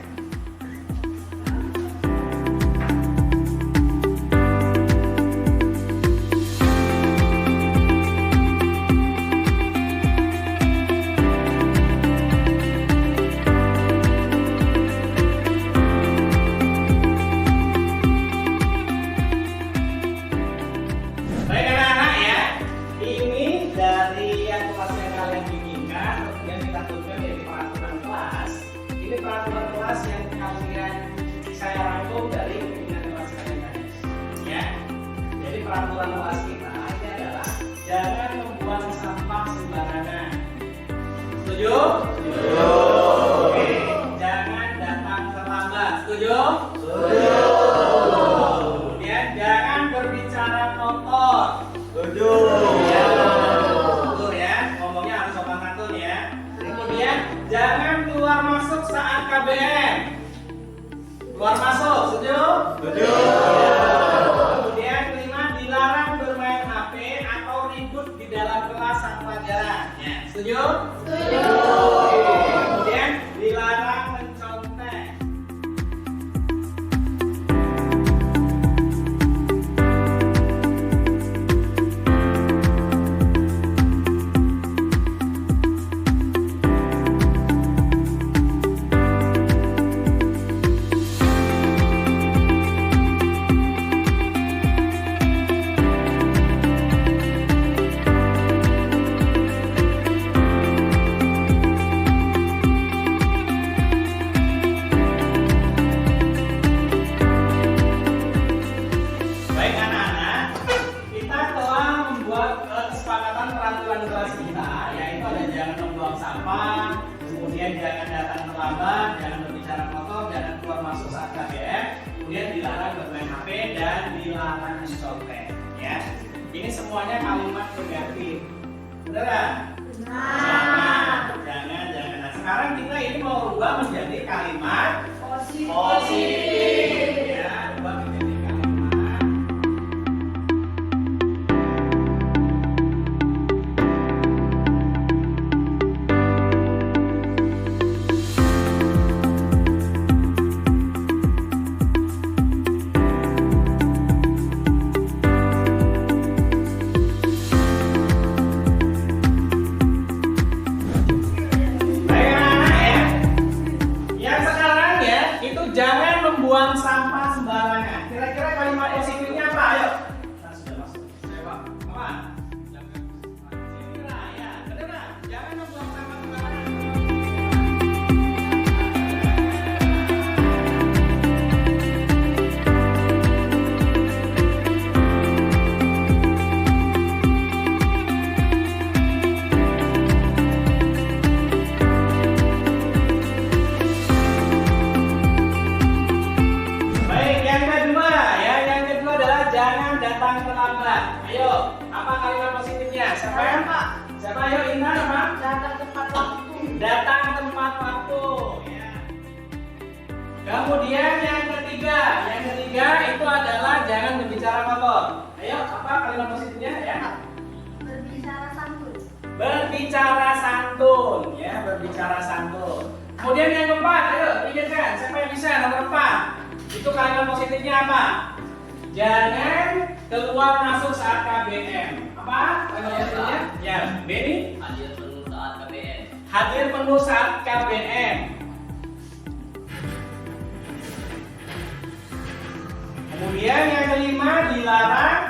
Peraturan kelas yang kalian saya rangkum dari pimpinan kelas kalian tadi ya. Jadi peraturan kelas kita ini adalah jangan membuang sampah sembarangan. Setuju? Setuju. Oke. Jangan datang terlambat. Setuju? Setuju. Kemudian jangan berbicara kotor. Setuju. Ya, betul ya. Ngomongnya harus sopan santun ya. Kemudian jangan keluar masuk saat KBM. Keluar masuk, setuju? Setuju. Kemudian kelima, dilarang bermain HP atau ribut di dalam kelas saat pelajaran. Ya, setuju? Setuju. Kemudian dilarang mencontek. Jangan datang terlambat, jangan berbicara kotor, jangan keluar masuk saat KBM, kemudian dilarang bermain HP dan dilarang mencontek. Ya, ini semuanya kalimat negatif. Beneran? Benar. Jangan. Nah, sekarang kita ini mau rubah menjadi kalimat positif. positif. Ya, coba kita jadikan kalimat. Jangan membuang sampah sembarangan. Kira-kira kalimat positifnya apa? Ayo. Nah, sudah masuk. Saya Pak. Apa? Kira ya. Benar. Jangan membuang sampah sembarangan. Ayo, apa kalimat positifnya? Siapa? Siapa? Ayo, Intan apa? Datang tepat waktu. Datang tepat waktu. Ya. Kemudian yang ketiga itu adalah jangan berbicara kotor. Ayo, apa kalimat positifnya? Ya. Berbicara santun. Berbicara santun, ya, berbicara santun. Kemudian yang keempat, ayo pikirkan, siapa yang bisa nomor 4? Itu kalimat positifnya apa? Jangan keluar masuk saat KBM. Apa kalimat positifnya? Ya, Benny. Hadir penuh saat KBM. Hadir penuh saat KBM. Kemudian yang kelima, dilarang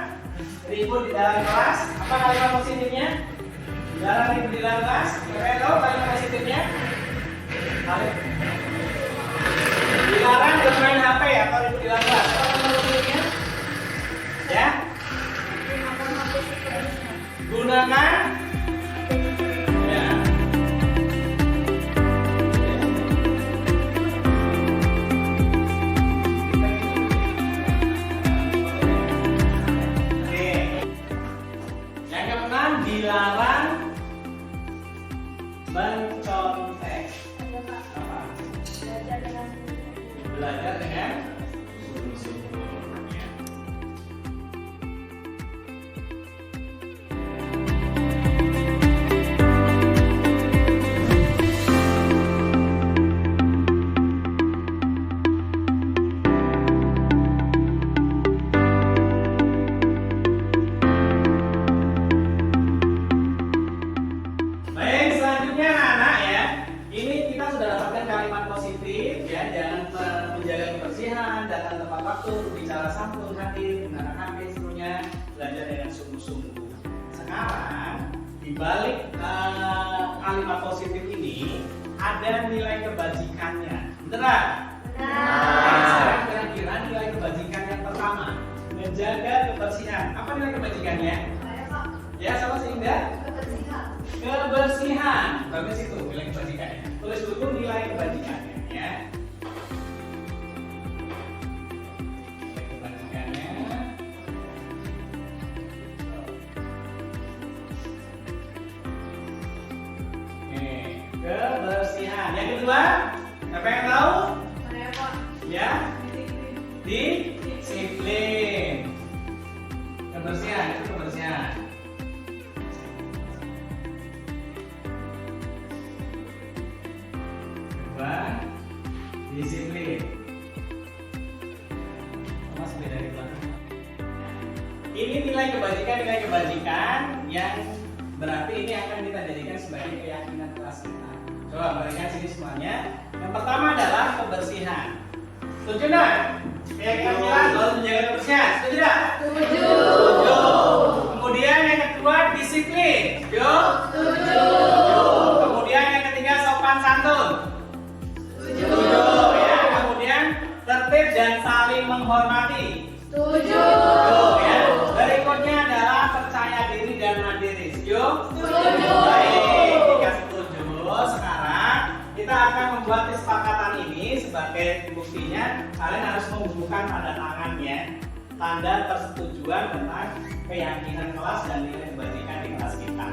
ribut di dalam kelas. Apa kalimat positifnya? Dilarang ribut di dalam kelas. Kalian tahu kalimat positifnya? Dilarang bermain HP atau ribut di dalam kelas. Apa kalimat positifnya? Ya. Gunakan. Ya. Oke. Yang keenam, dilarang mencontek. Apa? Belajar dengan sungguh-sungguh. Ya. Baik, selanjutnya anak ya. Ini kita sudah dapatkan kalimat positif ya, jangan menjaga kebersihan, datang tepat waktu, berbicara santun, hadir, gunakan HP, seterusnya, belajar dengan sungguh-sungguh. Sekarang di balik kalimat positif ini ada nilai kebajikannya. Benar? Nah, sekarang kira-kira nilai kebajikan yang pertama, menjaga kebersihan. Apa nilai kebajikannya? Ya, sama sehingga kebersihan. Bagus itu nilai kebajikannya. Tulis dulu nilai kebajikannya ya. Nilai kebajikannya. Oke, kebersihan. Yang kedua, siapa yang tahu? Saya Pak. Ya. Disiplin. Kebersihan itu kebersihan. Disiplin. Mas beda di belakang. Ini nilai kebajikan yang berarti ini akan kita jadikan sebagai keyakinan kelas kita. Coba berikan sini semuanya. Yang pertama adalah kebersihan. Setuju nggak? Keyakinan jelas harus menjaga kebersihan. Setuju nggak? Setuju. Kemudian yang kedua disiplin. Setuju. Kemudian yang ketiga sopan santun. Setuju ya. Kemudian tertib dan saling menghormati. Setuju ya. Berikutnya adalah percaya diri dan mandiri. Setuju? Setuju. Baik, jika setuju, sekarang kita akan membuat kesepakatan ini sebagai buktinya. Kalian harus membubuhkan tanda tangannya, tanda persetujuan tentang keyakinan kelas dan nilai kebajikan di kelas kita.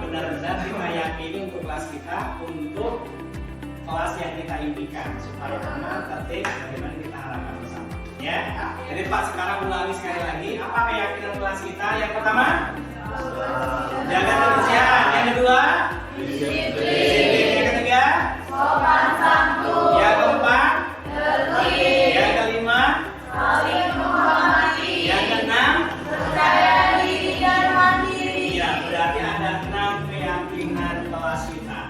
benar-benar kita yakini untuk kelas kita, untuk kelas yang kita impikan supaya aman, tertib, bagaimana kita harapkan bersama. Ya, jadi Pak sekarang ulangi sekali lagi, apa keyakinan kelas kita? Yang pertama, jaga kebersihan. Yang kedua, disiplin. Yang ketiga, Sopan santun. yang keempat, Tertib. yang kelima, Saling menghormati. yang keenam. Percaya diri dan mandiri. Iya, berarti ada 6 keyakinan kelas kita.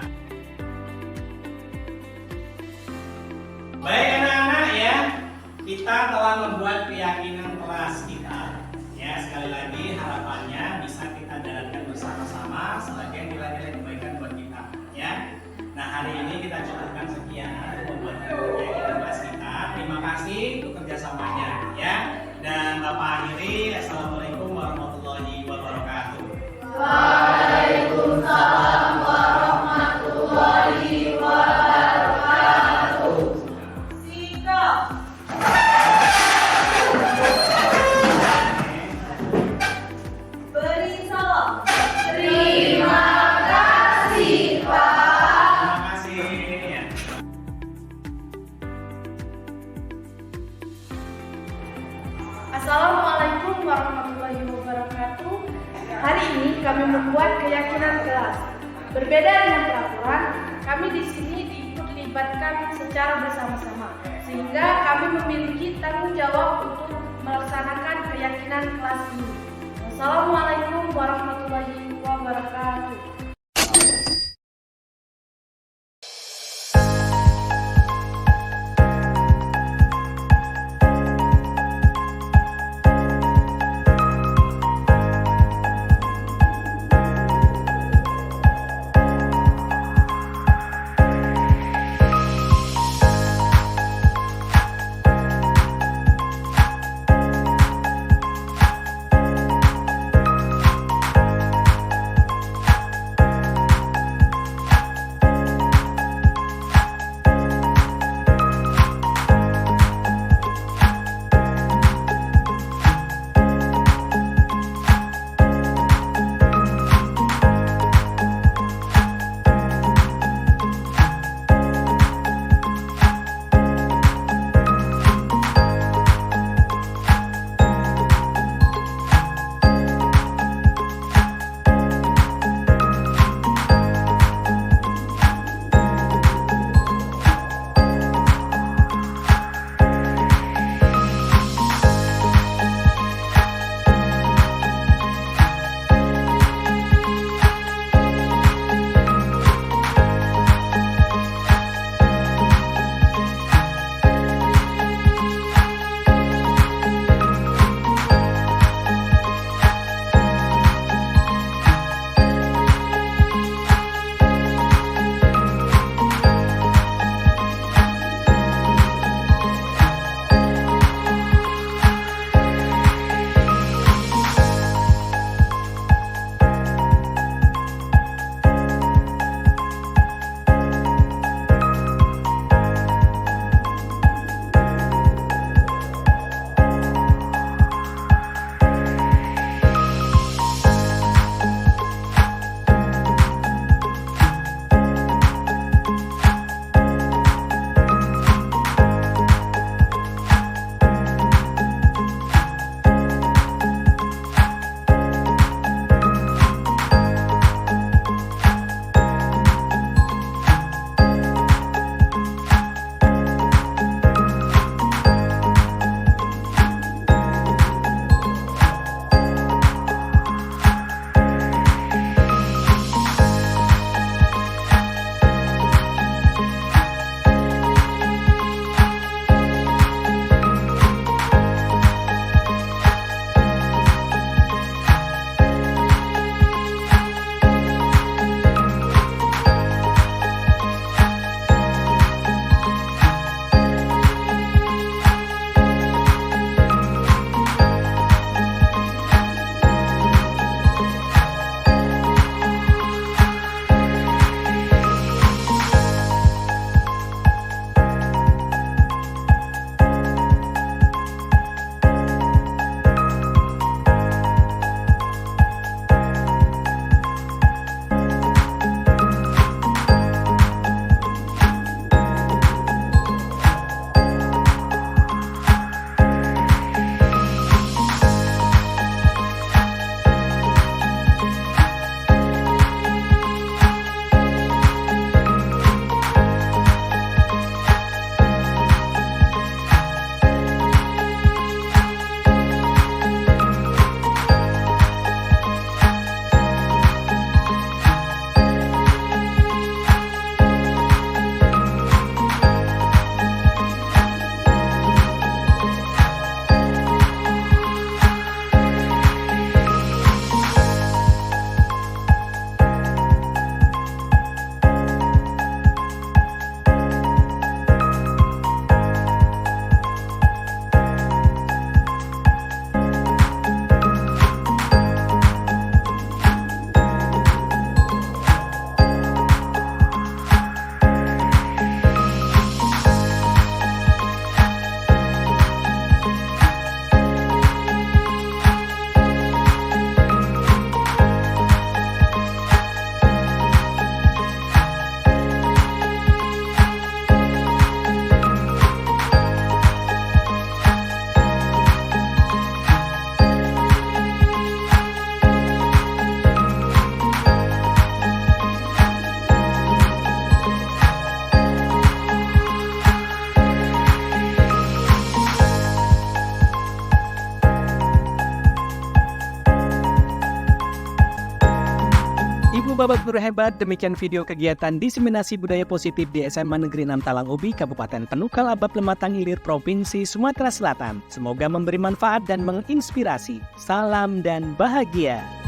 Baik anak-anak ya, kita telah membuat keyakinan kelas kita. Ya, sekali lagi harapannya bisa kita jalankan bersama-sama sebagai nilai-nilai kebaikan buat kita. Ya, nah hari ini kita cukupkan sekian untuk membuat keyakinan kelas kita. Terima kasih untuk kerjasamanya. Ya, dan Bapak akhiri. Assalamualaikum warahmatullahi wabarakatuh. Waalaikumsalam warahmatullahi wabarakatuh. Sikap. Beri salam. Terima kasih, Pak. Terima kasih. Ya. Assalamualaikum warahmatullahi wabarakatuh. Hari ini kami membuat keyakinan kelas. Berbeda dengan peraturan, kami di sini dilibatkan secara bersama-sama, sehingga kami memiliki tanggung jawab untuk melaksanakan keyakinan kelas ini. Wassalamualaikum warahmatullahi wabarakatuh. Bapak Guru hebat, demikian video kegiatan diseminasi budaya positif di SMA Negeri 6 Talang Ubi, Kabupaten Penukal Abab Lematang Ilir, Provinsi Sumatera Selatan. Semoga memberi manfaat dan menginspirasi. Salam dan bahagia.